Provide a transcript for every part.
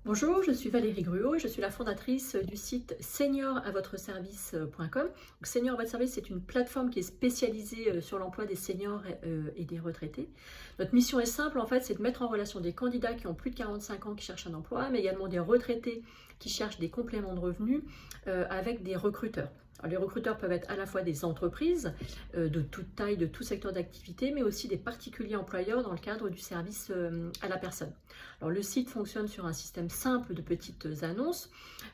Bonjour, je suis Valérie Gruau et je suis la fondatrice du site senioravotreservice.com. Senior à votre service, c'est une plateforme qui est spécialisée sur l'emploi des seniors et des retraités. Notre mission est simple, en fait, c'est de mettre en relation des candidats qui ont plus de 45 ans qui cherchent un emploi, mais également des retraités qui cherchent des compléments de revenus avec des recruteurs. Alors, les recruteurs peuvent être à la fois des entreprises de toute taille, de tout secteur d'activité, mais aussi des particuliers employeurs dans le cadre du service à la personne. Alors, le site fonctionne sur un système simple de petites annonces,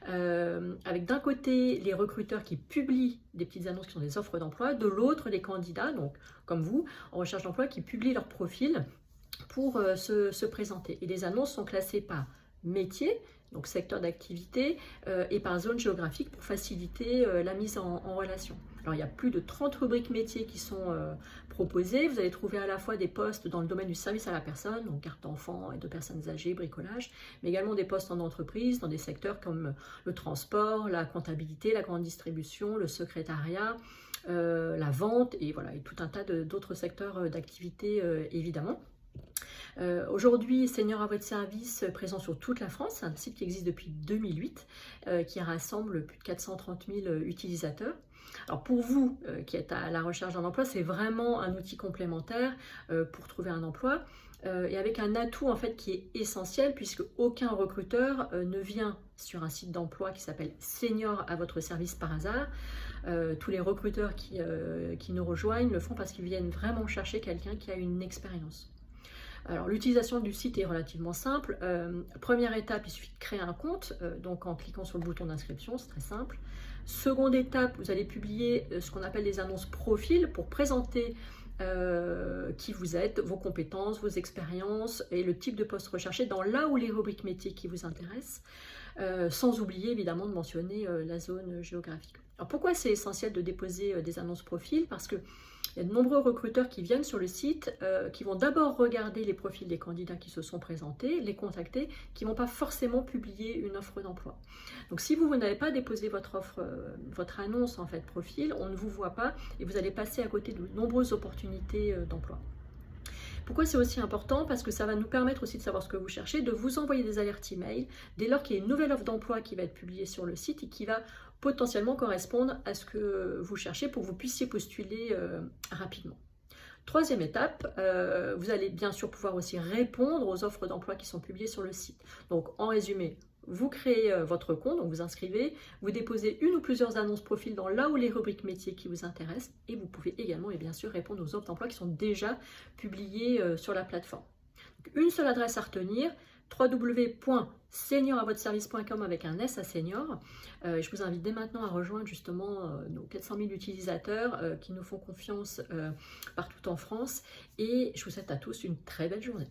avec d'un côté les recruteurs qui publient des petites annonces qui sont des offres d'emploi, de l'autre les candidats, donc comme vous, en recherche d'emploi, qui publient leur profil pour se présenter. Et les annonces sont classées par métier, donc secteur d'activité, et par zone géographique pour faciliter la mise en relation. Alors, il y a plus de 30 rubriques métiers qui sont proposées. Vous allez trouver à la fois des postes dans le domaine du service à la personne, donc carte d'enfant et de personnes âgées, bricolage, mais également des postes en entreprise, dans des secteurs comme le transport, la comptabilité, la grande distribution, le secrétariat, la vente, et voilà, et tout un tas d'autres secteurs d'activité évidemment. Aujourd'hui, Senior à votre service, présent sur toute la France, c'est un site qui existe depuis 2008, qui rassemble plus de 430 000 utilisateurs. Alors pour vous qui êtes à la recherche d'un emploi, c'est vraiment un outil complémentaire pour trouver un emploi et avec un atout en fait qui est essentiel puisque aucun recruteur ne vient sur un site d'emploi qui s'appelle Senior à votre service par hasard. Tous les recruteurs qui nous rejoignent le font parce qu'ils viennent vraiment chercher quelqu'un qui a une expérience. Alors l'utilisation du site est relativement simple. Première étape, il suffit de créer un compte, donc en cliquant sur le bouton d'inscription, c'est très simple. Seconde étape, vous allez publier ce qu'on appelle des annonces profil pour présenter qui vous êtes, vos compétences, vos expériences et le type de poste recherché dans là où les rubriques métiers qui vous intéressent, sans oublier évidemment de mentionner la zone géographique. Alors pourquoi c'est essentiel de déposer des annonces profil? Parce que il y a de nombreux recruteurs qui viennent sur le site, qui vont d'abord regarder les profils des candidats qui se sont présentés, les contacter, qui ne vont pas forcément publier une offre d'emploi. Donc si vous n'avez pas déposé votre annonce en fait profil, on ne vous voit pas et vous allez passer à côté de nombreuses opportunités d'emploi. Pourquoi c'est aussi important? Parce que ça va nous permettre aussi de savoir ce que vous cherchez, de vous envoyer des alertes email dès lors qu'il y a une nouvelle offre d'emploi qui va être publiée sur le site et qui va potentiellement correspondre à ce que vous cherchez pour que vous puissiez postuler rapidement. Troisième étape, vous allez bien sûr pouvoir aussi répondre aux offres d'emploi qui sont publiées sur le site. Donc en résumé, vous créez votre compte, donc vous inscrivez, vous déposez une ou plusieurs annonces profil dans là où les rubriques métiers qui vous intéressent et vous pouvez également et bien sûr répondre aux offres d'emploi qui sont déjà publiées sur la plateforme. Donc, une seule adresse à retenir, www.senioravotreservice.com avec un S à senior. Je vous invite dès maintenant à rejoindre justement nos 400 000 utilisateurs qui nous font confiance partout en France et je vous souhaite à tous une très belle journée.